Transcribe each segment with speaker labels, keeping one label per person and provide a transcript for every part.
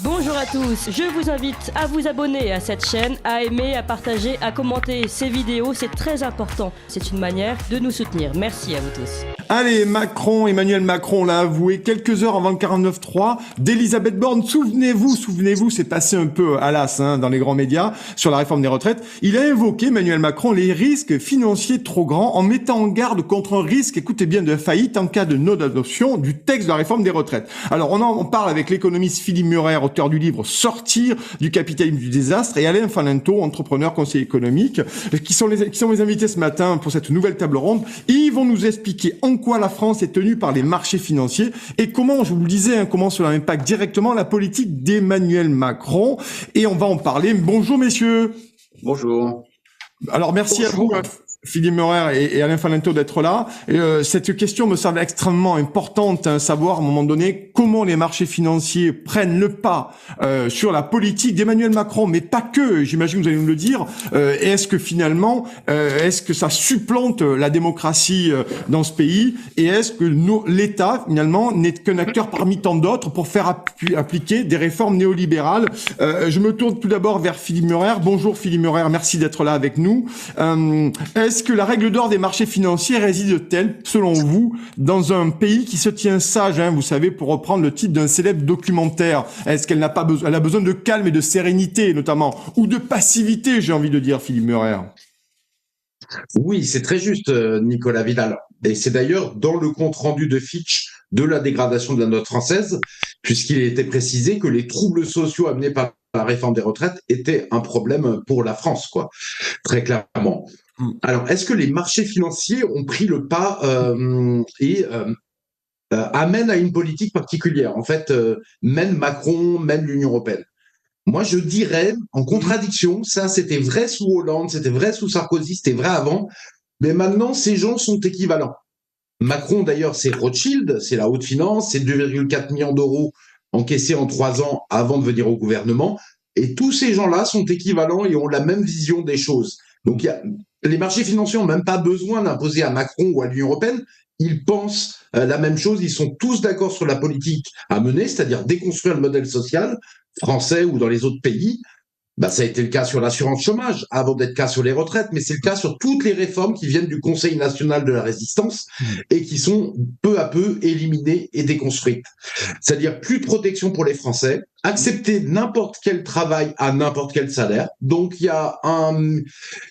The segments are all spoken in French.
Speaker 1: Bonjour à tous, je vous invite à vous abonner à cette chaîne, à aimer, à partager, à commenter ces vidéos, c'est très important. C'est une manière de nous soutenir. Merci à vous tous.
Speaker 2: Allez, Emmanuel Macron l'a avoué quelques heures avant le 49.3 d'Elisabeth Borne. Souvenez-vous, c'est passé un peu à l'as dans les grands médias sur la réforme des retraites. Il a évoqué, Emmanuel Macron, les risques financiers trop grands en mettant en garde contre un risque, écoutez bien, de faillite en cas de non-adoption du texte de la réforme des retraites. Alors, on parle avec l'économiste Philippe Murer, auteur du livre Sortir du capitalisme du désastre, et Alain Falinto, entrepreneur, conseiller économique, qui sont mes invités ce matin pour cette nouvelle table ronde. Ils vont nous expliquer en quoi la France est tenue par les marchés financiers et comment, je vous le disais, comment cela impacte directement la politique d'Emmanuel Macron. Et on va en parler. Bonjour messieurs.
Speaker 3: Bonjour.
Speaker 2: Alors merci à vous, Philippe Murer et Alain Falinto, d'être là. Cette question me semble extrêmement importante, savoir à un moment donné comment les marchés financiers prennent le pas sur la politique d'Emmanuel Macron, mais pas que, j'imagine que vous allez nous le dire. Et est-ce que finalement, est-ce que ça supplante la démocratie dans ce pays, et est-ce que l'État finalement n'est qu'un acteur parmi tant d'autres pour faire appliquer des réformes néolibérales? Je me tourne tout d'abord vers Philippe Murer. Bonjour Philippe Murer, merci d'être là avec nous. Est-ce que la règle d'or des marchés financiers réside-t-elle, selon vous, dans un pays qui se tient sage, vous savez, pour reprendre le titre d'un célèbre documentaire? Est-ce qu'elle n'a pas besoin, elle a besoin de calme et de sérénité, notamment, ou de passivité, j'ai envie de dire, Philippe Murer?
Speaker 3: Oui, c'est très juste, Nicolas Vidal. Et c'est d'ailleurs dans le compte-rendu de Fitch de la dégradation de la note française, puisqu'il était précisé que les troubles sociaux amenés par la réforme des retraites étaient un problème pour la France, quoi, très clairement. Alors, est-ce que les marchés financiers ont pris le pas et amènent à une politique particulière? En fait, mène Macron, mène l'Union européenne. Moi, je dirais, en contradiction, ça c'était vrai sous Hollande, c'était vrai sous Sarkozy, c'était vrai avant, mais maintenant, ces gens sont équivalents. Macron, d'ailleurs, c'est Rothschild, c'est la haute finance, c'est 2,4 millions d'euros encaissés en 3 ans avant de venir au gouvernement, et tous ces gens-là sont équivalents et ont la même vision des choses. Donc, les marchés financiers n'ont même pas besoin d'imposer à Macron ou à l'Union européenne. Ils pensent la même chose. Ils sont tous d'accord sur la politique à mener, c'est-à-dire déconstruire le modèle social français ou dans les autres pays. Ça a été le cas sur l'assurance chômage, avant d'être le cas sur les retraites, mais c'est le cas sur toutes les réformes qui viennent du Conseil national de la résistance et qui sont peu à peu éliminées et déconstruites. C'est-à-dire plus de protection pour les Français, accepter n'importe quel travail à n'importe quel salaire. Donc il y a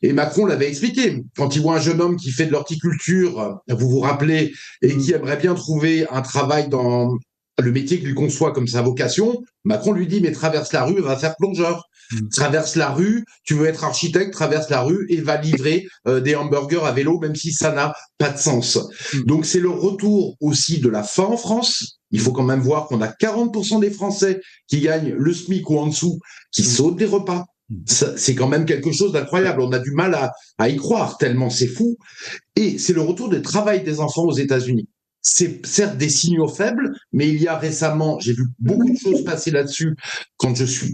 Speaker 3: et Macron l'avait expliqué, quand il voit un jeune homme qui fait de l'horticulture, vous vous rappelez, et qui aimerait bien trouver un travail dans le métier qu'il conçoit comme sa vocation, Macron lui dit, mais traverse la rue, va faire plongeur. Traverse la rue, tu veux être architecte, traverse la rue et va livrer des hamburgers à vélo, même si ça n'a pas de sens. Donc c'est le retour aussi de la faim en France. Il faut quand même voir qu'on a 40% des Français qui gagnent le SMIC ou en dessous, qui sautent des repas. C'est quand même quelque chose d'incroyable. On a du mal à y croire, tellement c'est fou. Et c'est le retour du travail des enfants aux États-Unis. C'est certes des signaux faibles, mais il y a récemment, j'ai vu beaucoup de choses passer là-dessus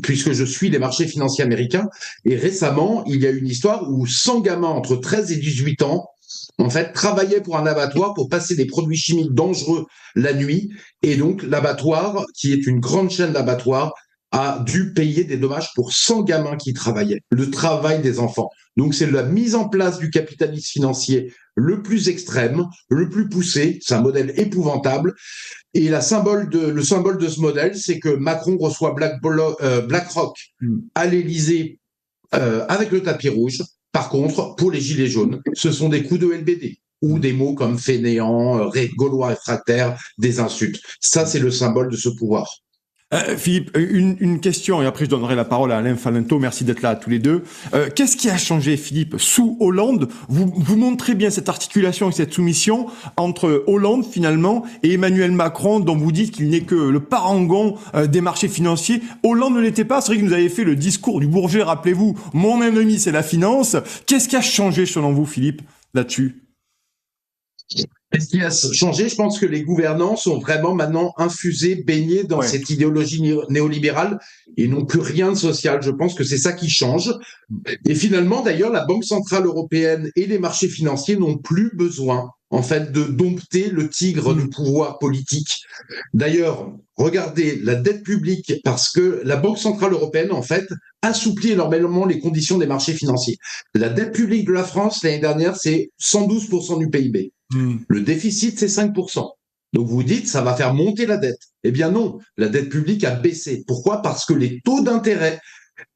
Speaker 3: puisque je suis les marchés financiers américains. Et récemment, il y a une histoire où 100 gamins entre 13 et 18 ans, en fait, travaillaient pour un abattoir pour passer des produits chimiques dangereux la nuit. Et donc, l'abattoir, qui est une grande chaîne d'abattoirs, a dû payer des dommages pour 100 gamins qui travaillaient. Le travail des enfants. Donc, c'est la mise en place du capitalisme financier le plus extrême, le plus poussé. C'est un modèle épouvantable. Et le symbole de ce modèle, c'est que Macron reçoit BlackRock à l'Élysée avec le tapis rouge. Par contre, pour les gilets jaunes, ce sont des coups de LBD ou des mots comme fainéant, gaulois réfractaire, des insultes. Ça, c'est le symbole de ce pouvoir.
Speaker 2: Philippe, une question, et après je donnerai la parole à Alain Falinto. Merci d'être là à tous les deux. Qu'est-ce qui a changé, Philippe? Sous Hollande, vous montrez bien cette articulation et cette soumission entre Hollande, finalement, et Emmanuel Macron, dont vous dites qu'il n'est que le parangon des marchés financiers. Hollande ne l'était pas. C'est vrai que nous avez fait le discours du Bourget, rappelez-vous, mon ennemi, c'est la finance. Qu'est-ce qui a changé, selon vous, Philippe, là-dessus?
Speaker 3: Qu'est-ce qui a changé? Je pense que les gouvernants sont vraiment maintenant infusés, baignés dans cette idéologie néolibérale et n'ont plus rien de social. Je pense que c'est ça qui change. Et finalement, d'ailleurs, la Banque centrale européenne et les marchés financiers n'ont plus besoin, en fait, de dompter le tigre du pouvoir politique. D'ailleurs, regardez la dette publique, parce que la Banque centrale européenne, en fait, assouplit énormément les conditions des marchés financiers. La dette publique de la France, l'année dernière, c'est 112% du PIB. Le déficit, c'est 5%. Donc vous dites, ça va faire monter la dette. Eh bien non, la dette publique a baissé. Pourquoi? Parce que les taux d'intérêt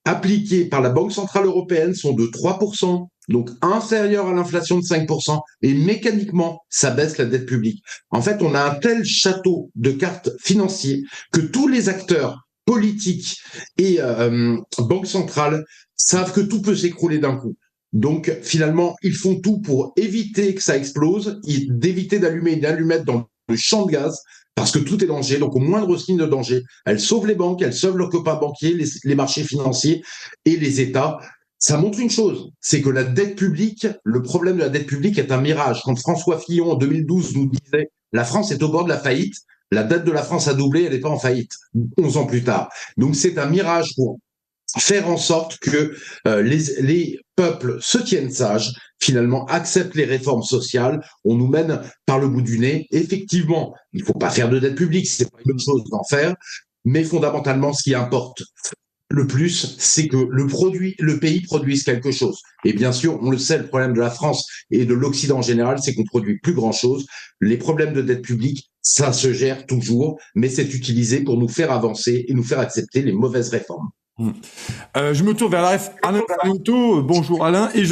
Speaker 3: appliqués par la Banque centrale européenne sont de 3%, donc inférieurs à l'inflation de 5%, et mécaniquement, ça baisse la dette publique. En fait, on a un tel château de cartes financiers que tous les acteurs politiques et banques centrales savent que tout peut s'écrouler d'un coup. Donc, finalement, ils font tout pour éviter que ça explose, d'éviter d'allumer une allumette dans le champ de gaz, parce que tout est danger. Donc, au moindre signe de danger, elles sauvent les banques, elles sauvent leurs copains banquiers, les marchés financiers et les États. Ça montre une chose, c'est que la dette publique, le problème de la dette publique est un mirage. Quand François Fillon, en 2012, nous disait « La France est au bord de la faillite », la dette de la France a doublé, elle n'est pas en faillite, 11 ans plus tard. Donc, c'est un mirage pour faire en sorte que les peuples se tiennent sages, finalement acceptent les réformes sociales. On nous mène par le bout du nez. Effectivement, il ne faut pas faire de dette publique, c'est pas une bonne chose d'en faire, mais fondamentalement, ce qui importe le plus, c'est que le pays produise quelque chose. Et bien sûr, on le sait, le problème de la France et de l'Occident en général, c'est qu'on produit plus grand-chose. Les problèmes de dette publique, ça se gère toujours, mais c'est utilisé pour nous faire avancer et nous faire accepter les mauvaises réformes.
Speaker 2: Je me tourne vers Alain Falinto. Bonjour Alain. Et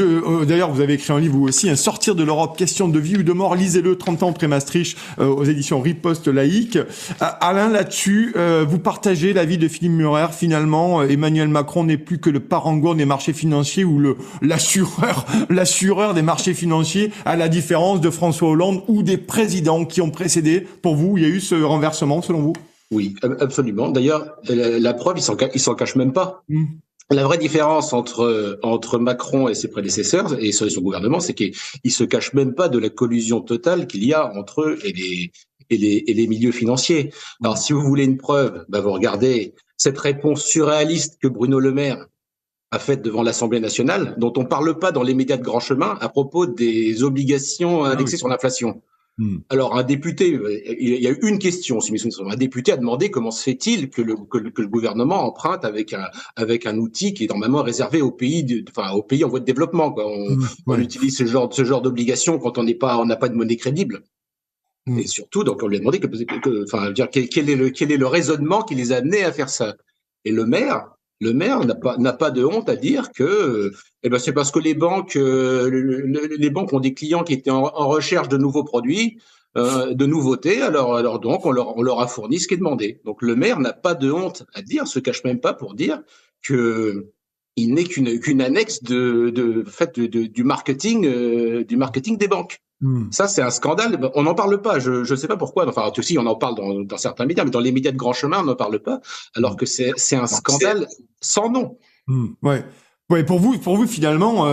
Speaker 2: d'ailleurs, vous avez écrit un livre vous aussi, un Sortir de l'Europe, question de vie ou de mort. Lisez-le, 30 ans après Maastricht, aux éditions Riposte laïque. Alain, là-dessus, vous partagez l'avis de Philippe Murer. Finalement, Emmanuel Macron n'est plus que le parangon des marchés financiers ou l'assureur des marchés financiers, à la différence de François Hollande ou des présidents qui ont précédé. Pour vous, il y a eu ce renversement, selon vous?
Speaker 4: Oui, absolument. D'ailleurs, la preuve, il s'en cache même pas. La vraie différence entre Macron et ses prédécesseurs et son gouvernement, c'est qu'ils se cachent même pas de la collusion totale qu'il y a entre eux et les milieux financiers. Alors, si vous voulez une preuve, vous regardez cette réponse surréaliste que Bruno Le Maire a faite devant l'Assemblée nationale, dont on parle pas dans les médias de grand chemin à propos des obligations indexées sur l'inflation. Alors, un député, il y a eu une question, un député a demandé comment se fait-il que le gouvernement emprunte avec un outil qui est normalement réservé aux pays en voie de développement, quoi. On utilise ce genre d'obligation quand on n'a pas de monnaie crédible. Et surtout, donc, on lui a demandé quel est le raisonnement qui les a amenés à faire ça. Et le maire n'a pas de honte à dire que c'est parce que les banques ont des clients qui étaient en recherche de nouveaux produits, de nouveautés, alors donc on leur a fourni ce qui est demandé. Donc le maire n'a pas de honte à dire, se cache même pas pour dire que il n'est qu'une annexe du marketing des banques. Ça, c'est un scandale. On n'en parle pas. Je sais pas pourquoi. Enfin, aussi, on en parle dans certains médias, mais dans les médias de grand chemin, on n'en parle pas. Alors que c'est un scandale sans nom.
Speaker 2: Ouais, pour vous, finalement,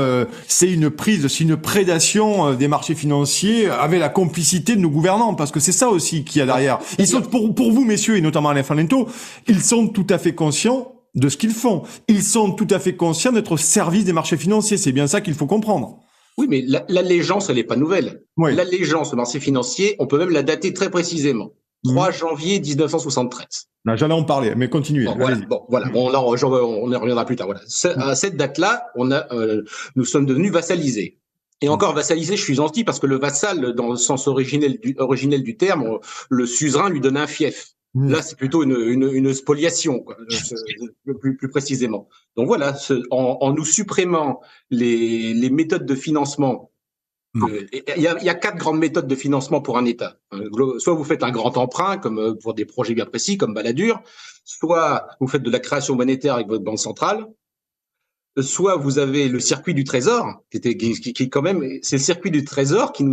Speaker 2: c'est une prédation des marchés financiers avec la complicité de nos gouvernants, parce que c'est ça aussi qu'il y a derrière. Ils sont, pour vous, messieurs, et notamment Alain Falinto, ils sont tout à fait conscients de ce qu'ils font. Ils sont tout à fait conscients d'être au service des marchés financiers. C'est bien ça qu'il faut comprendre.
Speaker 4: Oui, mais l'allégeance, elle n'est pas nouvelle. Oui. L'allégeance aux marchés financiers, on peut même la dater très précisément. 3 janvier 1973.
Speaker 2: J'allais en parler, mais continuez.
Speaker 4: Voilà. On y reviendra plus tard. Voilà. À cette date-là, nous sommes devenus vassalisés. Et encore vassalisés, je suis gentil, parce que le vassal, dans le sens originel du terme, le suzerain lui donne un fief. Là, c'est plutôt une spoliation, quoi, plus précisément. Donc voilà, en nous supprimant les méthodes de financement. Il y a 4 grandes méthodes de financement pour un État. Soit vous faites un grand emprunt, comme pour des projets bien précis, comme Balladur. Soit vous faites de la création monétaire avec votre banque centrale. Soit vous avez le circuit du Trésor, qui quand même, c'est le circuit du Trésor qui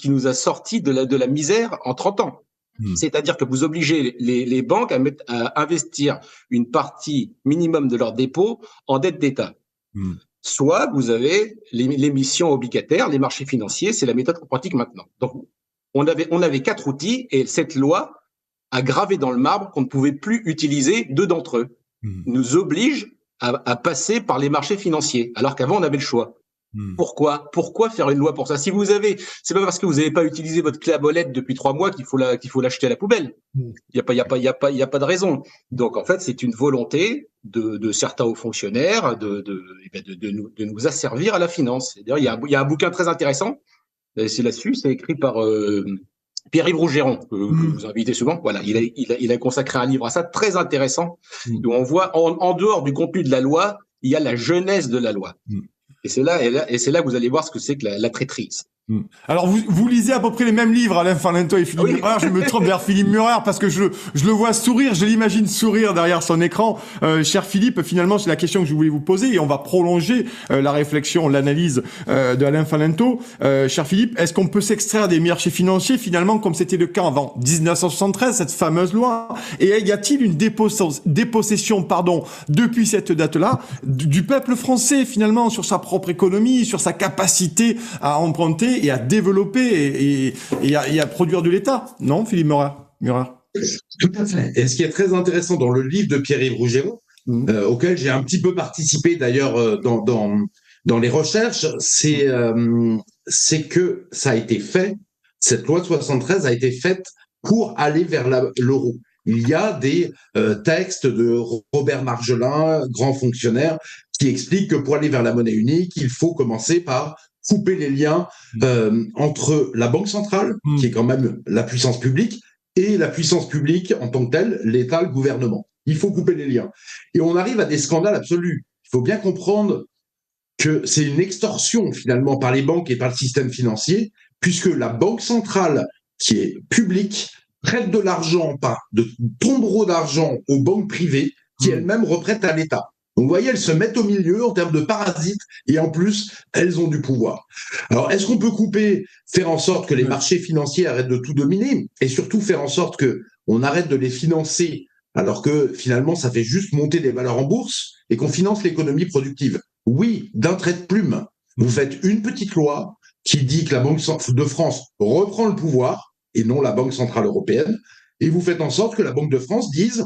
Speaker 4: nous a sortis de la misère en 30 ans. C'est-à-dire que vous obligez les banques à investir une partie minimum de leurs dépôts en dette d'État. Soit vous avez l'émission obligataire, les marchés financiers, c'est la méthode qu'on pratique maintenant. Donc, on avait 4 outils, et cette loi a gravé dans le marbre qu'on ne pouvait plus utiliser 2 d'entre eux. Nous oblige à passer par les marchés financiers, alors qu'avant on avait le choix. Pourquoi faire une loi pour ça? C'est pas parce que vous n'avez pas utilisé votre clé à molette depuis 3 mois qu'il faut l'acheter à la poubelle. Il y a pas de raison. Donc, en fait, c'est une volonté de certains hauts fonctionnaires de nous asservir à la finance. C'est-à-dire, il y a un bouquin très intéressant. C'est là-dessus, c'est écrit par Pierre-Yves Rougeron, que vous invitez souvent. Voilà, il a consacré un livre à ça, très intéressant, où on voit, en dehors du contenu de la loi, il y a la jeunesse de la loi. Et c'est là que vous allez voir ce que c'est que la traîtrise.
Speaker 2: Alors vous lisez à peu près les mêmes livres, Alain Falento et Philippe Murer. Je me trompe vers Philippe Murer parce que je le vois sourire, je l'imagine sourire derrière son écran. Cher Philippe, finalement c'est la question que je voulais vous poser et on va prolonger la réflexion, l'analyse de Alain Falento. Cher Philippe, est-ce qu'on peut s'extraire des marchés financiers finalement comme c'était le cas avant 1973, cette fameuse loi? Et y a-t-il une dépossession depuis cette date-là du peuple français finalement sur sa propre économie, sur sa capacité à emprunter et à développer et à produire de l'État, non, Philippe Murer?
Speaker 3: Tout à fait. Et ce qui est très intéressant dans le livre de Pierre-Yves Rougeron, auquel j'ai un petit peu participé d'ailleurs dans les recherches, c'est que ça a été fait, cette loi de 73 a été faite pour aller vers l'euro. Il y a des textes de Robert Marjolin, grand fonctionnaire, qui expliquent que pour aller vers la monnaie unique, il faut commencer par couper les liens entre la Banque centrale, qui est quand même la puissance publique, et la puissance publique en tant que telle, l'État, le gouvernement. Il faut couper les liens. Et on arrive à des scandales absolus. Il faut bien comprendre que c'est une extorsion finalement par les banques et par le système financier, puisque la Banque centrale, qui est publique, prête de l'argent, de tombereaux d'argent aux banques privées, qui elles-mêmes reprêtent à l'État. Donc, vous voyez, elles se mettent au milieu en termes de parasites et en plus, elles ont du pouvoir. Alors, est-ce qu'on peut faire en sorte que les marchés financiers arrêtent de tout dominer et surtout faire en sorte qu'on arrête de les financer alors que finalement, ça fait juste monter des valeurs en bourse et qu'on finance l'économie productive? Oui, d'un trait de plume. Vous faites une petite loi qui dit que la Banque de France reprend le pouvoir et non la Banque centrale européenne et vous faites en sorte que la Banque de France dise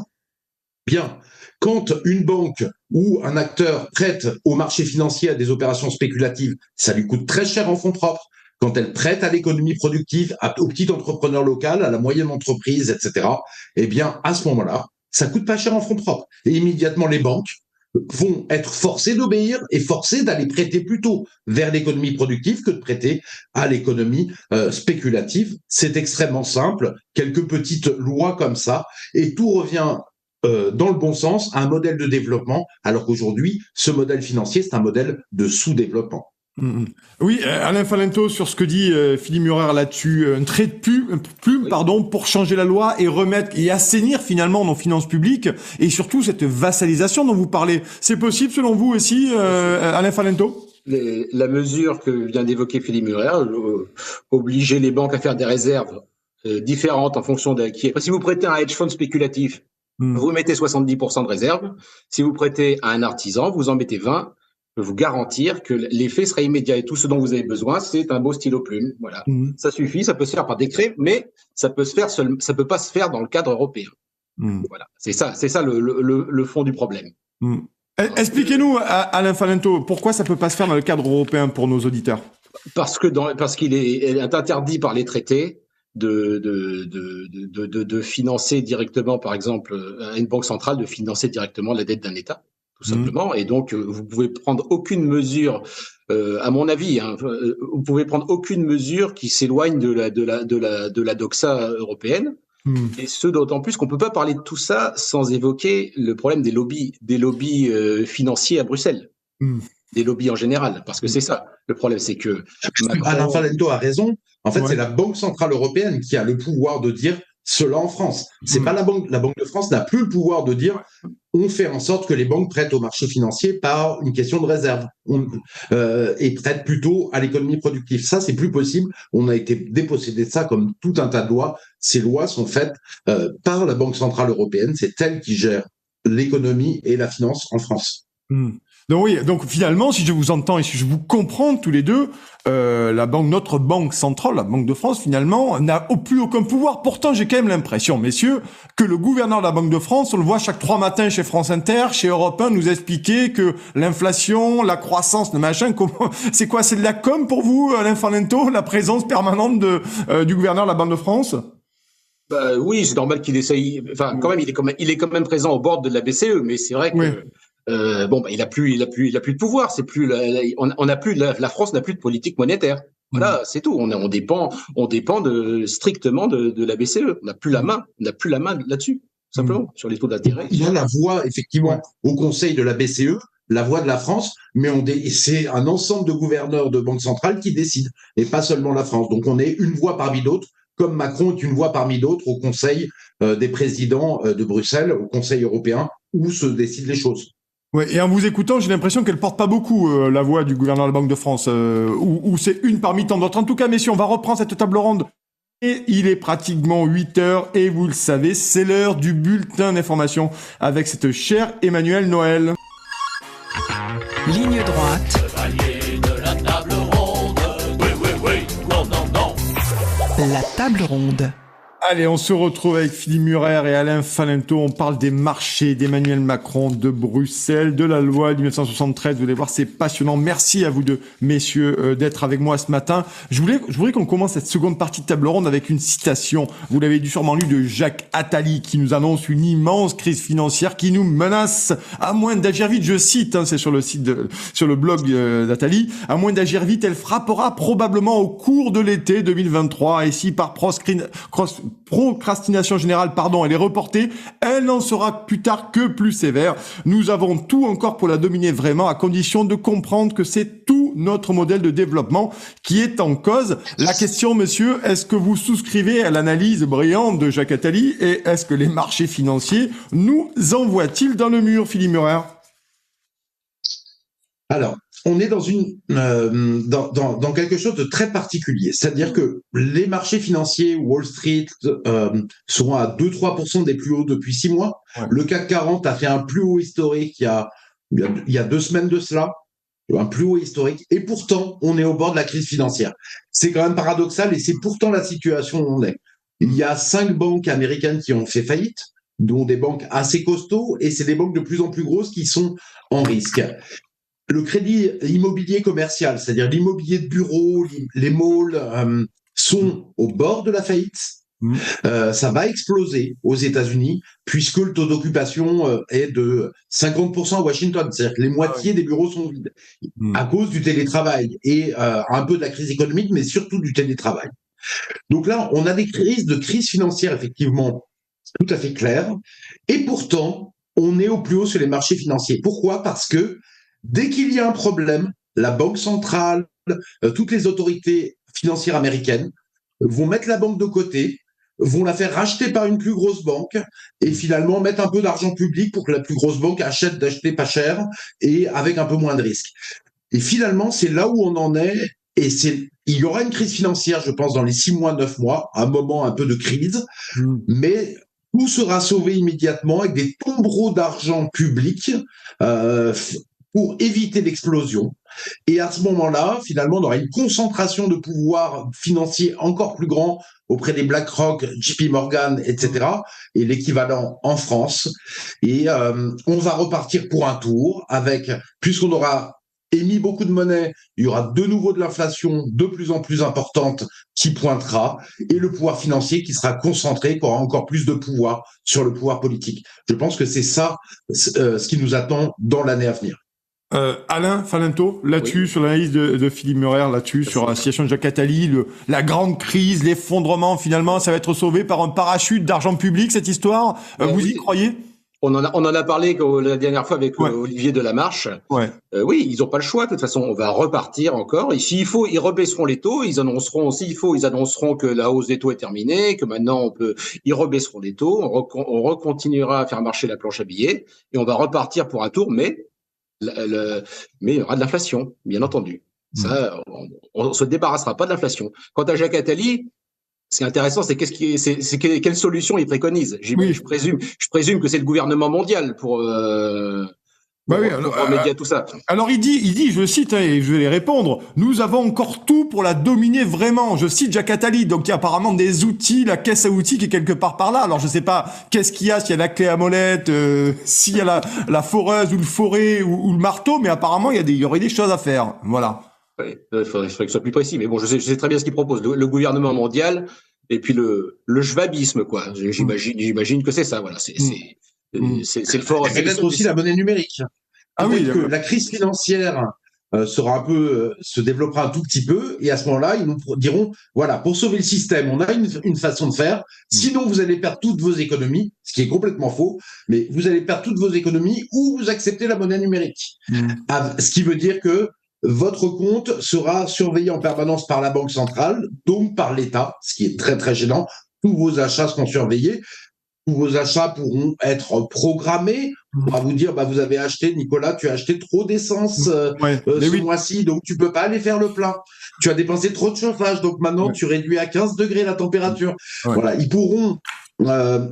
Speaker 3: bien, quand une banque ou un acteur prête au marché financier à des opérations spéculatives, ça lui coûte très cher en fonds propres. Quand elle prête à l'économie productive, au petit entrepreneur local, à la moyenne entreprise, etc., eh bien, à ce moment-là, ça coûte pas cher en fonds propres. Et immédiatement, les banques vont être forcées d'obéir et forcées d'aller prêter plutôt vers l'économie productive que de prêter à l'économie spéculative. C'est extrêmement simple, quelques petites lois comme ça, et tout revient dans le bon sens, à un modèle de développement, alors qu'aujourd'hui, ce modèle financier, c'est un modèle de sous-développement.
Speaker 2: Oui, Alain Falento, sur ce que dit Philippe Murer là-dessus, un trait de plume, pour changer la loi et remettre et assainir finalement nos finances publiques et surtout cette vassalisation dont vous parlez. C'est possible selon vous aussi, Alain Falento?
Speaker 4: La mesure que vient d'évoquer Philippe Murer, obliger les banques à faire des réserves différentes en fonction de qui est. Si vous prêtez un hedge fund spéculatif, vous mettez 70% de réserve. Si vous prêtez à un artisan, vous en mettez 20. Je peux vous garantir que l'effet sera immédiat et tout ce dont vous avez besoin, c'est un beau stylo plume. Voilà. Ça suffit, ça peut se faire par décret, mais ça peut pas se faire dans le cadre européen. Voilà. C'est ça le fond du problème.
Speaker 2: Expliquez-nous, Alain Falento, pourquoi ça peut pas se faire dans le cadre européen pour nos auditeurs?
Speaker 4: Parce qu'il est interdit par les traités de financer directement, par exemple, à une banque centrale, de financer directement la dette d'un État, tout simplement. Et donc, vous pouvez prendre aucune mesure, à mon avis, vous pouvez prendre aucune mesure qui s'éloigne de la doxa européenne. Et ce d'autant plus qu'on peut pas parler de tout ça sans évoquer le problème des lobbies financiers à Bruxelles. Des lobbies en général, parce que c'est ça. Le problème, c'est que
Speaker 3: Alain Falento a raison. En fait, c'est la Banque centrale européenne qui a le pouvoir de dire cela en France. C'est pas la Banque de France n'a plus le pouvoir de dire on fait en sorte que les banques prêtent au marché financier par une question de réserve et prêtent plutôt à l'économie productive. Ça, c'est plus possible. On a été dépossédé de ça comme tout un tas de lois. Ces lois sont faites par la Banque centrale européenne. C'est elle qui gère l'économie et la finance en France.
Speaker 2: Donc oui, donc finalement, si je vous entends et si je vous comprends tous les deux, notre banque centrale, la Banque de France, finalement, n'a plus aucun pouvoir. Pourtant, j'ai quand même l'impression, messieurs, que le gouverneur de la Banque de France, on le voit chaque 3 matins chez France Inter, chez Europe 1, nous expliquer que l'inflation, la croissance, le machin, c'est quoi? C'est de la com pour vous, Alain Falento, la présence permanente du gouverneur de la Banque de France?
Speaker 4: Bah, oui, c'est normal qu'il essaye. Enfin, quand même, il est quand même présent au bord de la BCE, mais c'est vrai que
Speaker 2: Oui.
Speaker 4: il a plus de pouvoir. C'est plus la France n'a plus de politique monétaire. Voilà, c'est tout. On dépend strictement de la BCE. On n'a plus la main là-dessus, simplement, sur les taux d'intérêt.
Speaker 3: Il y a la voix, effectivement, au Conseil de la BCE, la voix de la France, mais c'est un ensemble de gouverneurs de banques centrales qui décident, et pas seulement la France. Donc on est une voix parmi d'autres, comme Macron est une voix parmi d'autres au Conseil des présidents de Bruxelles, au Conseil européen, où se décident les choses.
Speaker 2: Ouais, et en vous écoutant, j'ai l'impression qu'elle porte pas beaucoup la voix du gouverneur de la Banque de France, ou c'est une parmi tant d'autres. En tout cas, messieurs, on va reprendre cette table ronde. Et il est pratiquement 8 heures, et vous le savez, c'est l'heure du bulletin d'information avec cette chère Emmanuelle Noël.
Speaker 5: Ligne droite.
Speaker 6: Chevalier de la table ronde. Oui, oui, oui. Non, non, non.
Speaker 5: La table ronde.
Speaker 2: Allez, on se retrouve avec Philippe Murer et Alain Falento. On parle des marchés d'Emmanuel Macron, de Bruxelles, de la loi de 1973. Vous allez voir, c'est passionnant. Merci à vous deux, messieurs, d'être avec moi ce matin. Je voudrais qu'on commence cette seconde partie de table ronde avec une citation. Vous l'avez sûrement lu, de Jacques Attali, qui nous annonce une immense crise financière qui nous menace. À moins d'agir vite, je cite, c'est sur le blog d'Attali, à moins d'agir vite, elle frappera probablement au cours de l'été 2023. Et si par procrastination générale, elle est reportée, elle n'en sera plus tard que plus sévère. Nous avons tout encore pour la dominer vraiment, à condition de comprendre que c'est tout notre modèle de développement qui est en cause. La question, monsieur, est-ce que vous souscrivez à l'analyse brillante de Jacques Attali, et est-ce que les marchés financiers nous envoient-ils dans le mur, Philippe Murer?
Speaker 3: Alors, on est dans quelque chose de très particulier. C'est-à-dire que les marchés financiers, Wall Street, sont à 2-3% des plus hauts depuis 6 mois. Ouais. Le CAC 40 a fait un plus haut historique il y a 2 semaines de cela, un plus haut historique. Et pourtant, on est au bord de la crise financière. C'est quand même paradoxal, et c'est pourtant la situation où on est. Il y a 5 banques américaines qui ont fait faillite, dont des banques assez costauds, et c'est des banques de plus en plus grosses qui sont en risque. Le crédit immobilier commercial, c'est-à-dire l'immobilier de bureau, les malls, sont au bord de la faillite. Ça va exploser aux États-Unis, puisque le taux d'occupation est de 50% à Washington. C'est-à-dire que les moitiés des bureaux sont vides à cause du télétravail et un peu de la crise économique, mais surtout du télétravail. Donc là, on a des crises financières, effectivement, tout à fait claires. Et pourtant, on est au plus haut sur les marchés financiers. Pourquoi ? Parce que dès qu'il y a un problème, la Banque centrale, toutes les autorités financières américaines vont mettre la banque de côté, vont la faire racheter par une plus grosse banque et finalement mettre un peu d'argent public pour que la plus grosse banque achète d'acheter pas cher et avec un peu moins de risques. Et finalement, c'est là où on en est, et il y aura une crise financière, je pense, dans les 6 mois, 9 mois, un moment un peu de crise, mais tout sera sauvé immédiatement avec des tombereaux d'argent public pour éviter l'explosion. Et à ce moment-là, finalement, on aura une concentration de pouvoir financier encore plus grand auprès des BlackRock, JP Morgan, etc., et l'équivalent en France. Et on va repartir pour un tour avec, puisqu'on aura émis beaucoup de monnaie, il y aura de nouveau de l'inflation de plus en plus importante qui pointera, et le pouvoir financier qui sera concentré, qui aura encore plus de pouvoir sur le pouvoir politique. Je pense que c'est ça ce qui nous attend dans l'année à venir.
Speaker 2: Alain Falento, là-dessus, sur l'analyse de Philippe Murer, là-dessus, sur la situation de Jacques Attali, la grande crise, l'effondrement, finalement, ça va être sauvé par un parachute d'argent public, cette histoire. Vous y croyez ?
Speaker 4: On en a parlé la dernière fois avec Olivier Delamarche. Oui, ils n'ont pas le choix. De toute façon, on va repartir encore. Et s'il faut, ils rebaisseront les taux. Ils annonceront, s'il faut, ils annonceront que la hausse des taux est terminée, que maintenant ils rebaisseront les taux. On recontinuera à faire marcher la planche à billets et on va repartir pour un tour, mais il y aura de l'inflation, bien entendu. Ça, on se débarrassera pas de l'inflation. Quant à Jacques Attali, ce qui est intéressant, c'est quelle solution il préconise. Je présume que c'est le gouvernement mondial pour
Speaker 2: Bah oui,
Speaker 4: pour remédier à tout ça.
Speaker 2: Alors il dit, je le cite, hein, et je vais les répondre, nous avons encore tout pour la dominer vraiment. Je cite Jacques Attali, donc il y a apparemment des outils, la caisse à outils qui est quelque part par là. Alors je sais pas qu'est-ce qu'il y a, s'il y a la clé à molette, s'il y a la foreuse ou le forêt ou le marteau, mais apparemment il y aurait des choses à faire. Voilà.
Speaker 4: Ouais, il faudrait que ce soit plus précis. Mais bon, je sais très bien ce qu'il propose. Le gouvernement mondial et puis le schwabisme, quoi. J'imagine que c'est ça. Voilà, c'est le fort.
Speaker 3: Et peut-être aussi la monnaie numérique.
Speaker 2: Ah oui,
Speaker 3: que la crise financière sera se développera un tout petit peu, et à ce moment-là, ils nous diront, voilà, pour sauver le système, on a une façon de faire, sinon vous allez perdre toutes vos économies, ce qui est complètement faux, mais vous allez perdre toutes vos économies ou vous acceptez la monnaie numérique. Ce qui veut dire que votre compte sera surveillé en permanence par la Banque centrale, donc par l'État, ce qui est très très gênant. Tous vos achats seront surveillés. Tous vos achats pourront être programmés. On va vous dire, vous avez acheté, Nicolas, tu as acheté trop d'essence ce mois-ci, donc tu peux pas aller faire le plein. Tu as dépensé trop de chauffage, donc maintenant tu réduis à 15 degrés la température. Voilà, ils pourront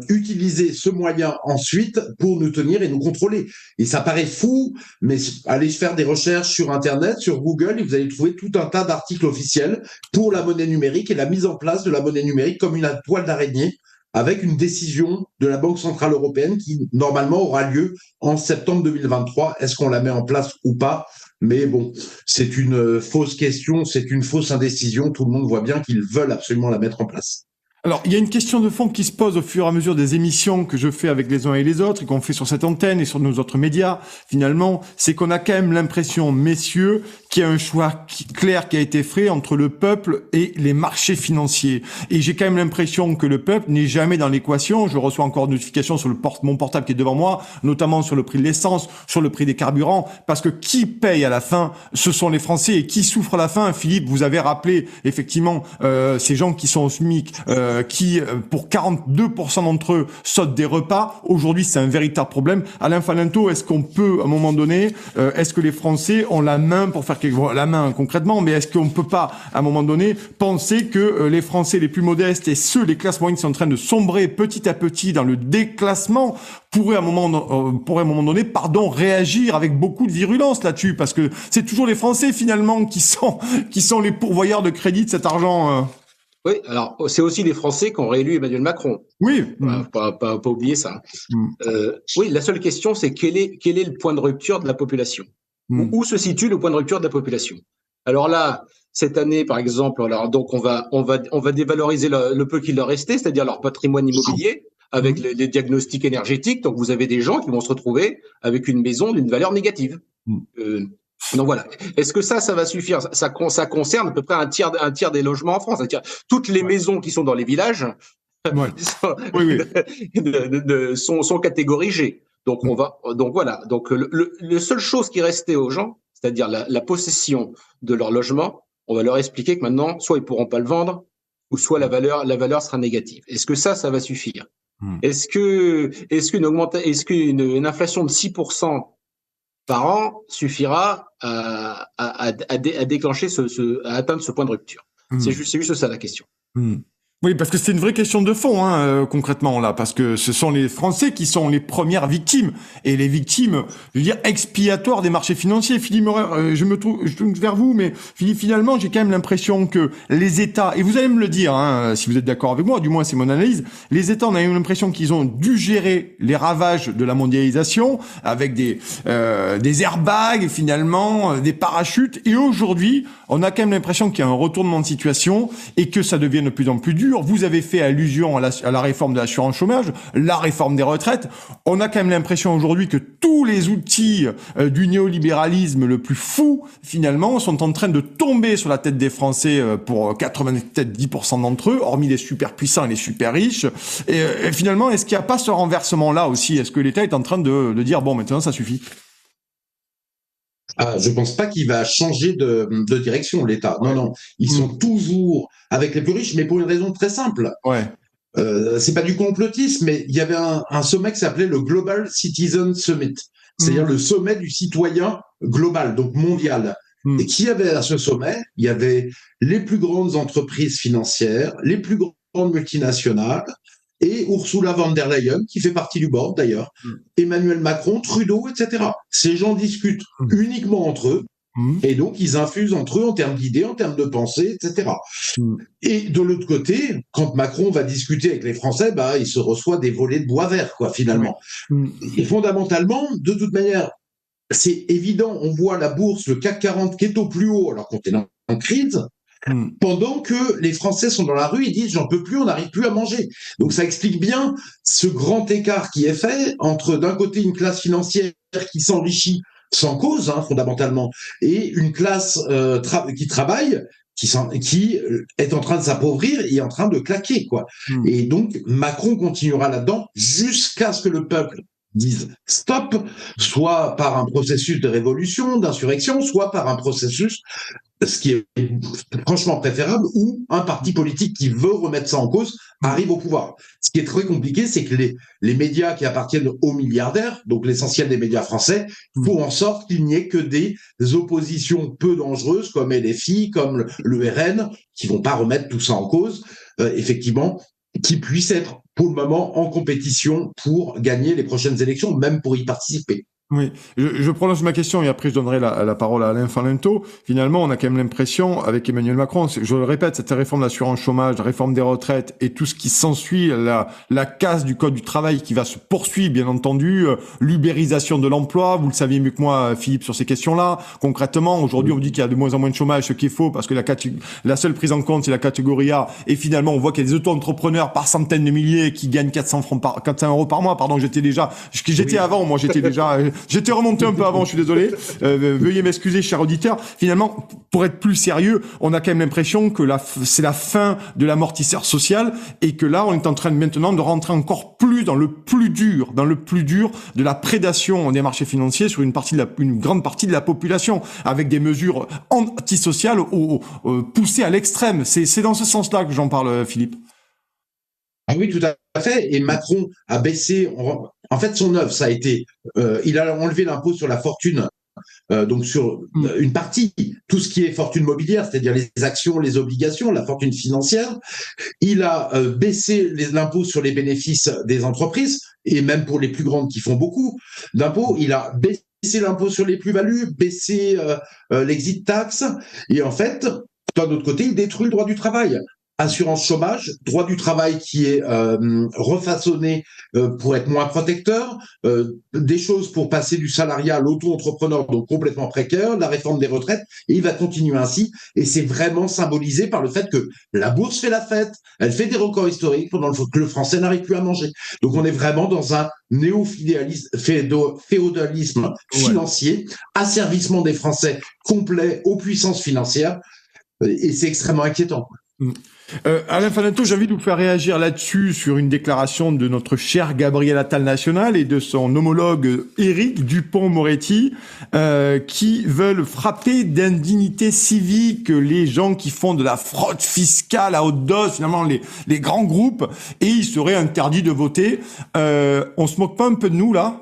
Speaker 3: utiliser ce moyen ensuite pour nous tenir et nous contrôler. Et ça paraît fou, mais allez faire des recherches sur Internet, sur Google, et vous allez trouver tout un tas d'articles officiels pour la monnaie numérique et la mise en place de la monnaie numérique comme une toile d'araignée, avec une décision de la Banque centrale européenne qui, normalement, aura lieu en septembre 2023. Est-ce qu'on la met en place ou pas? Mais bon, c'est une fausse question, c'est une fausse indécision. Tout le monde voit bien qu'ils veulent absolument la mettre en place.
Speaker 2: Alors, il y a une question de fond qui se pose au fur et à mesure des émissions que je fais avec les uns et les autres et qu'on fait sur cette antenne et sur nos autres médias, finalement, c'est qu'on a quand même l'impression, messieurs, qu'il y a un choix clair qui a été fait entre le peuple et les marchés financiers. Et j'ai quand même l'impression que le peuple n'est jamais dans l'équation. Je reçois encore une notification sur mon portable qui est devant moi, notamment sur le prix de l'essence, sur le prix des carburants, parce que qui paye à la fin, ce sont les Français, et qui souffre à la fin. Philippe, vous avez rappelé effectivement ces gens qui sont au SMIC, qui, pour 42% d'entre eux, sautent des repas. Aujourd'hui, c'est un véritable problème. Alain Falinto, est-ce qu'on peut, à un moment donné, est-ce que les Français ont la main pour faire la main concrètement, mais est-ce qu'on peut pas, à un moment donné, penser que les Français les plus modestes et les classes moyennes qui sont en train de sombrer petit à petit dans le déclassement pourraient à un moment donné, réagir avec beaucoup de virulence là-dessus, parce que c'est toujours les Français finalement qui sont les pourvoyeurs de crédit de cet argent.
Speaker 4: Oui, alors c'est aussi les Français qui ont réélu Emmanuel Macron.
Speaker 2: Oui.
Speaker 4: Pas oublier ça. Oui, la seule question, c'est quel est le point de rupture de la population? Où se situe le point de rupture de la population? Alors là, cette année, par exemple, donc on va dévaloriser le peu qu'il leur restait, c'est-à-dire leur patrimoine immobilier, avec les diagnostics énergétiques. Donc vous avez des gens qui vont se retrouver avec une maison d'une valeur négative. Donc voilà. Est-ce que ça va suffire? Ça concerne à peu près un tiers des logements en France. C'est-à-dire toutes les maisons qui sont dans les villages sont catégorie G. Donc voilà. Donc le seule chose qui restait aux gens, c'est-à-dire la possession de leur logement, on va leur expliquer que maintenant, soit ils pourront pas le vendre, ou soit la valeur sera négative. Est-ce que ça va suffire? Est-ce qu'une inflation de 6% par an suffira à déclencher à atteindre ce point de rupture? C'est juste ça la question.
Speaker 2: Oui, parce que c'est une vraie question de fond, concrètement, là, parce que ce sont les Français qui sont les premières victimes, et les victimes, je veux dire, expiatoires des marchés financiers. Philippe Morel, je tourne vers vous, mais Philippe, finalement, j'ai quand même l'impression que les États, et vous allez me le dire, si vous êtes d'accord avec moi, du moins c'est mon analyse, les États, on a eu l'impression qu'ils ont dû gérer les ravages de la mondialisation avec des airbags, finalement, des parachutes, et aujourd'hui, on a quand même l'impression qu'il y a un retournement de situation et que ça devient de plus en plus dur. Vous avez fait allusion à la réforme de l'assurance chômage, la réforme des retraites. On a quand même l'impression aujourd'hui que tous les outils du néolibéralisme le plus fou, finalement, sont en train de tomber sur la tête des Français pour 90% d'entre eux, hormis les super puissants et les super riches. Et finalement, est-ce qu'il n'y a pas ce renversement-là aussi? Est-ce que l'État est en train de dire, bon, maintenant, ça suffit?
Speaker 3: Je pense pas qu'il va changer de direction, l'État. Non. Ils sont toujours avec les plus riches, mais pour une raison très simple. C'est pas du complotisme, mais il y avait un sommet qui s'appelait le Global Citizen Summit. C'est-à-dire le sommet du citoyen global, donc mondial. Et qui y avait à ce sommet? Il y avait les plus grandes entreprises financières, les plus grandes multinationales, et Ursula von der Leyen, qui fait partie du board d'ailleurs, Emmanuel Macron, Trudeau, etc. Ces gens discutent uniquement entre eux, et donc ils infusent entre eux en termes d'idées, en termes de pensée, etc. Et de l'autre côté, quand Macron va discuter avec les Français, bah, il se reçoit des volets de bois vert, quoi, finalement. Et fondamentalement, de toute manière, c'est évident, on voit la bourse, le CAC 40 qui est au plus haut, alors qu'on est en crise, pendant que les Français sont dans la rue, ils disent j'en peux plus, on n'arrive plus à manger. Donc ça explique bien ce grand écart qui est fait entre d'un côté une classe financière qui s'enrichit sans cause, fondamentalement, et une classe qui travaille, qui est en train de s'appauvrir et en train de claquer, quoi. Et donc Macron continuera là-dedans jusqu'à ce que le peuple dise stop, soit par un processus de révolution, d'insurrection, soit par un processus, ce qui est franchement préférable, où un parti politique qui veut remettre ça en cause arrive au pouvoir. Ce qui est très compliqué, c'est que les médias qui appartiennent aux milliardaires, donc l'essentiel des médias français, font en sorte qu'il n'y ait que des oppositions peu dangereuses, comme LFI, comme le RN, qui vont pas remettre tout ça en cause, effectivement, qui puissent être pour le moment en compétition pour gagner les prochaines élections, même pour y participer.
Speaker 2: Oui, je prononce ma question et après je donnerai la parole à Alain Falinto. Finalement, on a quand même l'impression, avec Emmanuel Macron, je le répète, cette réforme de l'assurance chômage, la réforme des retraites et tout ce qui s'ensuit, la casse du code du travail qui va se poursuivre, bien entendu, l'ubérisation de l'emploi, vous le saviez mieux que moi, Philippe, sur ces questions-là. Concrètement, aujourd'hui, on dit qu'il y a de moins en moins de chômage, ce qui est faux, parce que la seule prise en compte, c'est la catégorie A, et finalement, on voit qu'il y a des auto-entrepreneurs par centaines de milliers qui gagnent 400 euros par mois. Pardon, j'étais remonté un peu avant, je suis désolé. Veuillez m'excuser, cher auditeur. Finalement, pour être plus sérieux, on a quand même l'impression que c'est la fin de l'amortisseur social et que là, on est en train maintenant de rentrer encore plus dans le plus dur de la prédation des marchés financiers sur une grande partie de la population, avec des mesures antisociales poussées à l'extrême. C'est dans ce sens-là que j'en parle, Philippe.
Speaker 3: Ah oui, tout à fait. Et Macron a baissé. En fait, son œuvre, ça a été, il a enlevé l'impôt sur la fortune, donc sur une partie, tout ce qui est fortune mobilière, c'est-à-dire les actions, les obligations, la fortune financière. Il a baissé l'impôt sur les bénéfices des entreprises, et même pour les plus grandes qui font beaucoup d'impôts. Il a baissé l'impôt sur les plus-values, baissé l'exit tax, et en fait, d'un autre côté, il détruit le droit du travail. Assurance chômage, droit du travail qui est refaçonné pour être moins protecteur, des choses pour passer du salariat à l'auto-entrepreneur, donc complètement précaire, la réforme des retraites, et il va continuer ainsi. Et c'est vraiment symbolisé par le fait que la bourse fait la fête, elle fait des records historiques pendant que le français n'arrive plus à manger. Donc on est vraiment dans un féodalisme financier, asservissement des Français complet aux puissances financières, et c'est extrêmement inquiétant.
Speaker 2: Alain Falinto, j'ai envie de vous faire réagir là-dessus sur une déclaration de notre cher Gabriel Attal National et de son homologue Éric Dupond-Moretti qui veulent frapper d'indignité civique les gens qui font de la fraude fiscale à haute dose, finalement les grands groupes, et il serait interdit de voter. On se moque pas un peu de nous là ?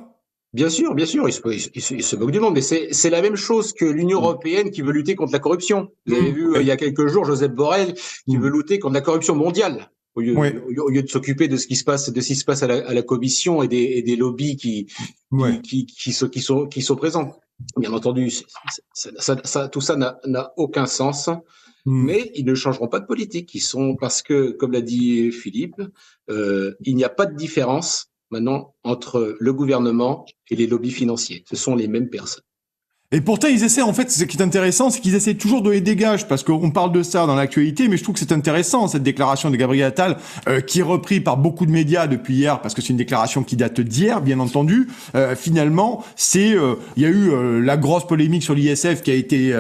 Speaker 4: Bien sûr, il se moque du monde, mais c'est la même chose que l'Union européenne qui veut lutter contre la corruption. Vous avez vu il y a quelques jours Josep Borrell qui veut lutter contre la corruption mondiale au lieu de s'occuper de ce qui se passe à la Commission et des lobbies qui sont présents. Bien entendu, tout ça n'a aucun sens. Mais ils ne changeront pas de politique. Parce que, comme l'a dit Philippe, il n'y a pas de différence maintenant entre le gouvernement et les lobbies financiers. Ce sont les mêmes personnes.
Speaker 2: Et pourtant, ils essaient, en fait, ce qui est intéressant, c'est qu'ils essaient toujours de les dégager, parce qu'on parle de ça dans l'actualité, mais je trouve que c'est intéressant, cette déclaration de Gabriel Attal, qui est reprise par beaucoup de médias depuis hier, parce que c'est une déclaration qui date d'hier, bien entendu. Finalement, il y a eu la grosse polémique sur l'ISF qui a été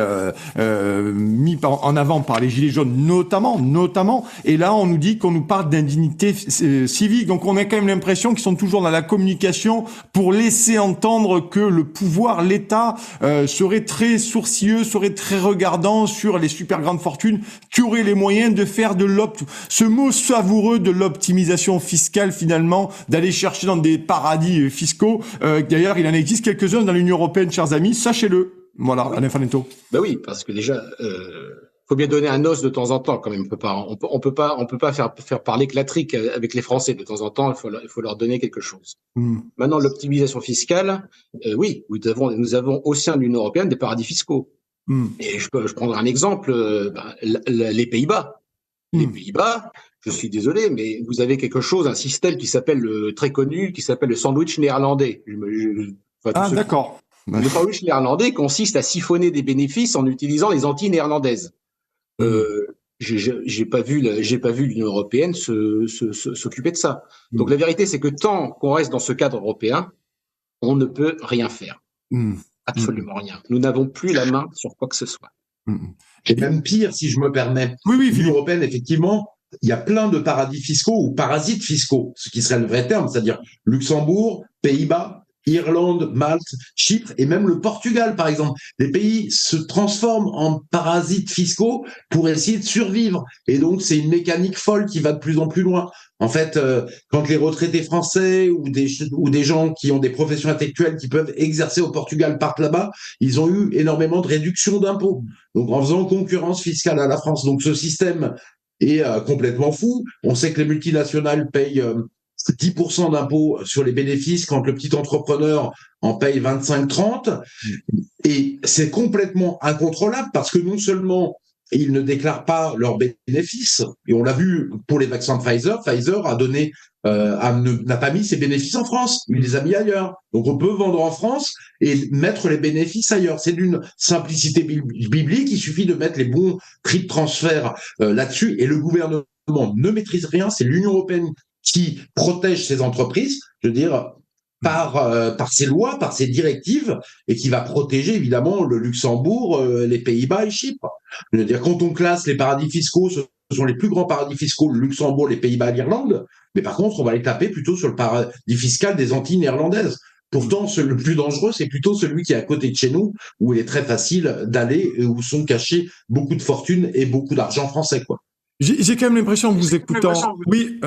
Speaker 2: mis en avant par les Gilets jaunes, notamment. Et là, on nous dit qu'on nous parle d'indignité civique. Donc, on a quand même l'impression qu'ils sont toujours dans la communication pour laisser entendre que le pouvoir, l'État, serait très sourcilleux, serait très regardant sur les super grandes fortunes qui auraient les moyens de faire ce mot savoureux de l'optimisation fiscale, finalement, d'aller chercher dans des paradis fiscaux. D'ailleurs, il en existe quelques-uns dans l'Union européenne, chers amis, sachez-le. Voilà, Alain Falinto.
Speaker 4: Ben oui, parce que déjà, faut bien donner un os de temps en temps quand même. On peut pas faire parler que la trique avec les Français de temps en temps. Il faut leur donner quelque chose. Maintenant, l'optimisation fiscale, oui, nous avons au sein de l'Union européenne des paradis fiscaux. Et je prendrai un exemple, les Pays-Bas. Les Pays-Bas, je suis désolé, mais vous avez un système qui s'appelle très connu, qui s'appelle le sandwich néerlandais.
Speaker 2: D'accord.
Speaker 4: Le sandwich néerlandais consiste à siphonner des bénéfices en utilisant les Antilles néerlandaises. J'ai pas vu l'Union européenne s'occuper de ça. Donc la vérité, c'est que tant qu'on reste dans ce cadre européen, on ne peut rien faire. Absolument rien. Nous n'avons plus la main sur quoi que ce soit.
Speaker 3: Et même pire, si je me permets. L'Union européenne, effectivement, il y a plein de paradis fiscaux ou parasites fiscaux, ce qui serait le vrai terme, c'est-à-dire Luxembourg, Pays-Bas, Irlande, Malte, Chypre et même le Portugal, par exemple. Les pays se transforment en parasites fiscaux pour essayer de survivre. Et donc, c'est une mécanique folle qui va de plus en plus loin. En fait, quand les retraités français ou des gens qui ont des professions intellectuelles qui peuvent exercer au Portugal partent là-bas, ils ont eu énormément de réductions d'impôts. Donc, en faisant concurrence fiscale à la France. Donc, ce système est complètement fou. On sait que les multinationales payent 10% d'impôts sur les bénéfices quand le petit entrepreneur en paye 25-30. Et c'est complètement incontrôlable parce que non seulement ils ne déclarent pas leurs bénéfices, et on l'a vu pour les vaccins de Pfizer, Pfizer a donné, n'a pas mis ses bénéfices en France, il les a mis ailleurs. Donc on peut vendre en France et mettre les bénéfices ailleurs. C'est d'une simplicité biblique, il suffit de mettre les bons prix de transfert là-dessus, et le gouvernement ne maîtrise rien, c'est l'Union européenne qui protège ces entreprises, je veux dire, par ses lois, par ses directives, et qui va protéger évidemment le Luxembourg, les Pays-Bas et Chypre. Je veux dire, quand on classe les paradis fiscaux, ce sont les plus grands paradis fiscaux, le Luxembourg, les Pays-Bas, l'Irlande, mais par contre, on va les taper plutôt sur le paradis fiscal des Antilles néerlandaises. Pourtant, le plus dangereux, c'est plutôt celui qui est à côté de chez nous, où il est très facile d'aller, et où sont cachés beaucoup de fortunes et beaucoup d'argent français, quoi.
Speaker 2: J'ai quand même l'impression en vous écoutant, oui,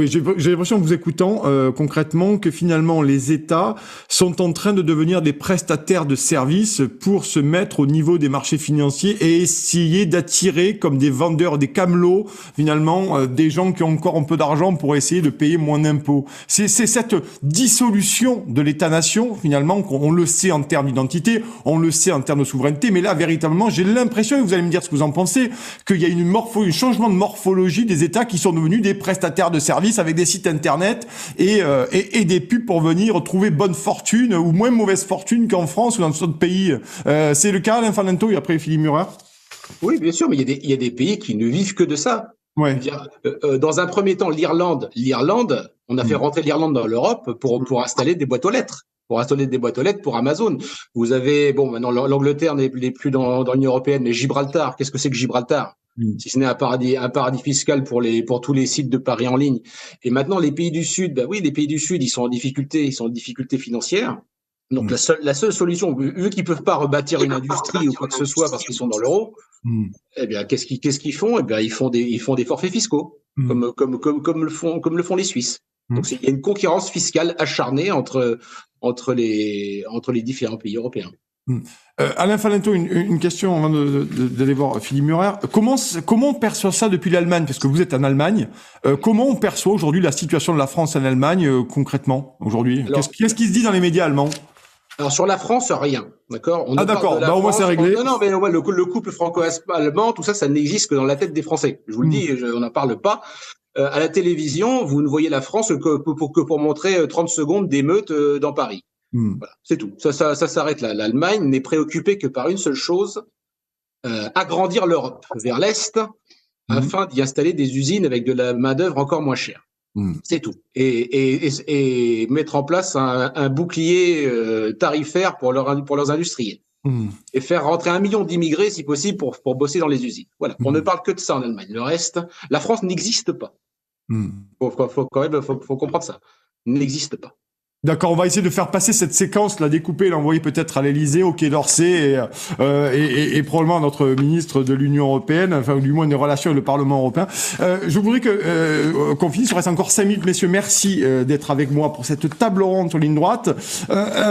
Speaker 2: j'ai l'impression en vous écoutant concrètement que finalement les États sont en train de devenir des prestataires de services pour se mettre au niveau des marchés financiers et essayer d'attirer comme des vendeurs, des camelots finalement, des gens qui ont encore un peu d'argent pour essayer de payer moins d'impôts. C'est cette dissolution de l'État-nation finalement qu'on le sait en termes d'identité, on le sait en termes de souveraineté, mais là véritablement j'ai l'impression, et vous allez me dire ce que vous en pensez, qu'il y a un changement de morphologie des États qui sont devenus des prestataires de services avec des sites internet et des pubs pour venir trouver bonne fortune ou moins mauvaise fortune qu'en France ou dans d'autres pays. C'est le cas, Alain Falinto, et après Philippe Murer.
Speaker 4: Oui, bien sûr, mais il y a des pays qui ne vivent que de ça.
Speaker 2: Ouais.
Speaker 4: Dans un premier temps, l'Irlande, on a fait rentrer l'Irlande dans l'Europe pour installer des boîtes aux lettres. Pour installer des boîtes aux lettres pour Amazon. Vous avez, maintenant l'Angleterre n'est plus dans l'Union européenne, mais Gibraltar, qu'est-ce que c'est que Gibraltar? Si ce n'est un paradis fiscal pour tous les sites de paris en ligne. Et maintenant, les pays du Sud, les pays du Sud, ils sont en difficulté financière. Donc, la seule solution, eux qui peuvent pas rebâtir une industrie ou quoi que ce soit parce qu'ils sont dans l'euro, eh bien, qu'est-ce qu'ils font? Eh bien, ils font des forfaits fiscaux, comme le font les Suisses. Donc, il y a une concurrence fiscale acharnée entre les différents pays européens.
Speaker 2: Alain Falinto, une question avant d'aller voir Philippe Murer. Comment on perçoit ça depuis l'Allemagne? Parce que vous êtes en Allemagne. Comment on perçoit aujourd'hui la situation de la France en Allemagne concrètement aujourd'hui? Qu'est-ce qui se dit dans les médias allemands?
Speaker 4: Alors sur la France, rien, d'accord.
Speaker 2: D'accord. Au moins c'est réglé.
Speaker 4: Non, mais le couple franco-allemand, tout ça, ça n'existe que dans la tête des Français. Je vous le dis, on n'en parle pas. À la télévision, vous ne voyez la France que pour montrer 30 secondes d'émeutes dans Paris. Voilà, c'est tout. Ça s'arrête là. L'Allemagne n'est préoccupée que par une seule chose, agrandir l'Europe vers l'Est afin d'y installer des usines avec de la main-d'œuvre encore moins chère. C'est tout. Et mettre en place un bouclier tarifaire pour leurs industriels. Et faire rentrer 1 million d'immigrés, si possible, pour bosser dans les usines. Voilà. On ne parle que de ça en Allemagne. Le reste, la France n'existe pas. Faut comprendre ça. N'existe pas.
Speaker 2: D'accord, on va essayer de faire passer cette séquence, la découper, l'envoyer peut-être à l'Élysée, au Quai d'Orsay et probablement à notre ministre de l'Union européenne, enfin, ou du moins des relations avec le Parlement européen. Je voudrais qu'on finisse. Il reste encore 5 minutes, messieurs. Merci d'être avec moi pour cette table ronde sur ligne droite.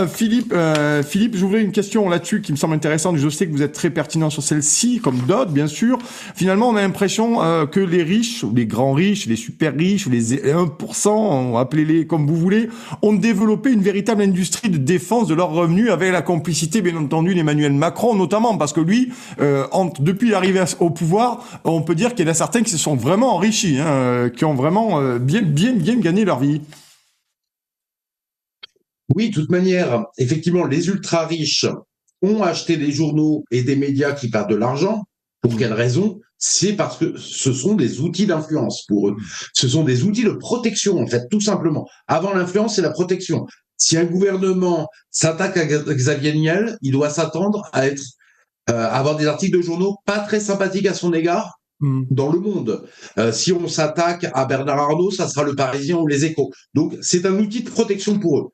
Speaker 2: Philippe, je voudrais une question là-dessus qui me semble intéressante. Je sais que vous êtes très pertinent sur celle-ci, comme d'autres, bien sûr. Finalement, on a l'impression que les riches, ou les grands riches, les super riches, ou les 1%, appelez-les comme vous voulez, ont développé une véritable industrie de défense de leurs revenus avec la complicité, bien entendu, d'Emmanuel Macron, notamment parce que lui, depuis l'arrivée au pouvoir, on peut dire qu'il y en a certains qui se sont vraiment enrichis, qui ont vraiment bien gagné leur vie.
Speaker 3: Oui, de toute manière, effectivement, les ultra-riches ont acheté des journaux et des médias qui perdent de l'argent. Pour quelle raison? C'est parce que ce sont des outils d'influence pour eux. Ce sont des outils de protection, en fait, tout simplement. Avant l'influence, c'est la protection. Si un gouvernement s'attaque à Xavier Niel, il doit s'attendre à avoir des articles de journaux pas très sympathiques à son égard dans le monde. Si on s'attaque à Bernard Arnault, ça sera le Parisien ou les Échos. Donc, c'est un outil de protection pour eux.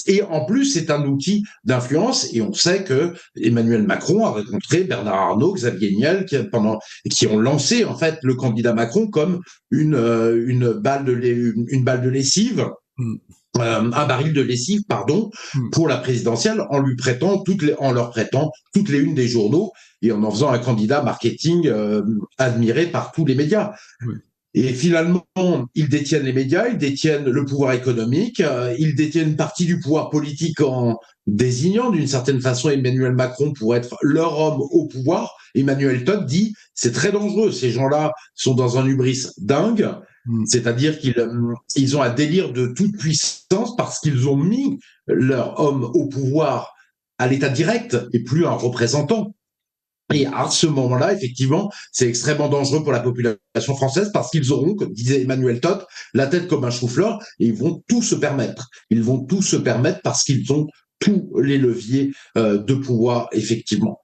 Speaker 3: Et en plus, c'est un outil d'influence. Et on sait que Emmanuel Macron a rencontré Bernard Arnault, Xavier Niel, qui ont lancé en fait le candidat Macron comme une balle de lessive. Un baril de lessive, pardon, pour la présidentielle, en leur prêtant toutes les unes des journaux et en faisant un candidat marketing admiré par tous les médias. Oui. Et finalement, ils détiennent les médias, ils détiennent le pouvoir économique, ils détiennent une partie du pouvoir politique en désignant d'une certaine façon Emmanuel Macron pour être leur homme au pouvoir. Emmanuel Todt dit « c'est très dangereux, ces gens-là sont dans un hubris dingue ». C'est-à-dire qu'ils ont un délire de toute puissance parce qu'ils ont mis leur homme au pouvoir à l'état direct et plus un représentant. Et à ce moment-là, effectivement, c'est extrêmement dangereux pour la population française parce qu'ils auront, comme disait Emmanuel Todt, la tête comme un chou-fleur et ils vont tout se permettre. Ils vont tout se permettre parce qu'ils ont tous les leviers de pouvoir, effectivement.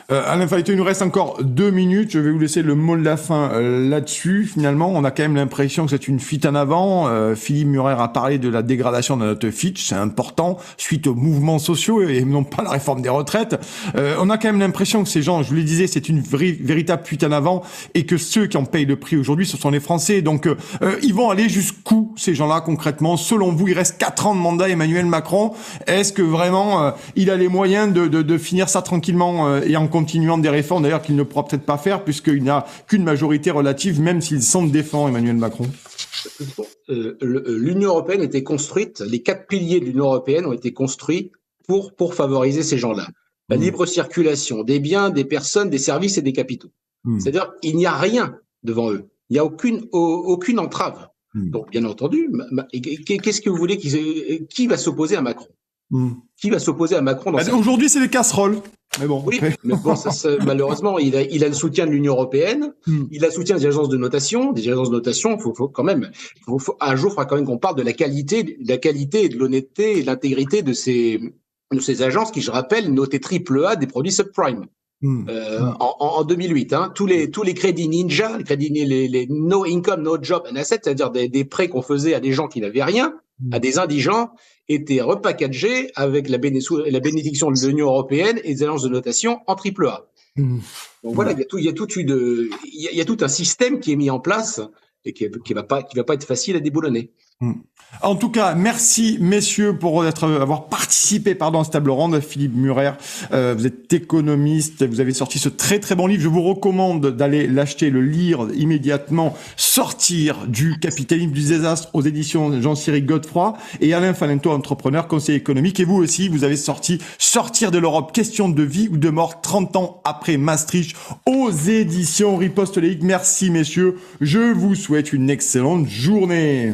Speaker 2: Alain Failletot, il nous reste encore 2 minutes. Je vais vous laisser le mot de la fin là-dessus. Finalement, on a quand même l'impression que c'est une fuite en avant. Philippe Murer a parlé de la dégradation de notre Fitch. C'est important, suite aux mouvements sociaux et non pas la réforme des retraites. On a quand même l'impression que ces gens, je vous le disais, c'est une véritable fuite en avant et que ceux qui en payent le prix aujourd'hui, ce sont les Français. Donc, ils vont aller jusqu'où, ces gens-là, concrètement? Selon vous, il reste 4 ans de mandat Emmanuel Macron. Est-ce que vraiment, il a les moyens de finir ça tranquillement et en continuant des réformes d'ailleurs qu'il ne pourra peut-être pas faire puisqu'il n'a qu'une majorité relative même s'il semble défend Emmanuel Macron?
Speaker 4: L'Union européenne était construite, les 4 piliers de l'Union européenne ont été construits pour favoriser ces gens-là. La libre circulation des biens, des personnes, des services et des capitaux. C'est-à-dire il n'y a rien devant eux. Il n'y a aucune entrave. Donc bien entendu, qu'est-ce que vous voulez qui va s'opposer à Macron? Qui va s'opposer à Macron dans
Speaker 2: Aujourd'hui, c'est les casseroles. Mais bon,
Speaker 4: oui, mais bon, malheureusement, il a le soutien de l'Union européenne, il a le soutien des agences de notation. Des agences de notation, faut quand même, un jour, il faudra quand même qu'on parle de la qualité et de l'honnêteté et de l'intégrité de ces agences qui, je rappelle, notaient AAA des produits subprime. En 2008, tous les crédits ninja, les no income, no job and asset, c'est-à-dire des prêts qu'on faisait à des gens qui n'avaient rien, à des indigents, étaient repackagés avec la bénédiction de l'Union européenne et des agences de notation en AAA. Donc voilà, il y a tout un système qui est mis en place et qui va pas être facile à déboulonner.
Speaker 2: En tout cas, merci messieurs pour avoir participé à cette table ronde. Philippe Murer, vous êtes économiste, vous avez sorti ce très très bon livre. Je vous recommande d'aller l'acheter, le lire immédiatement. Sortir du capitalisme du désastre aux éditions Jean-Cyril Godefroy et Alain Failletot, entrepreneur, conseiller économique. Et vous aussi, vous avez sorti Sortir de l'Europe, question de vie ou de mort 30 ans après Maastricht aux éditions Riposte Léic. Merci messieurs, je vous souhaite une excellente journée.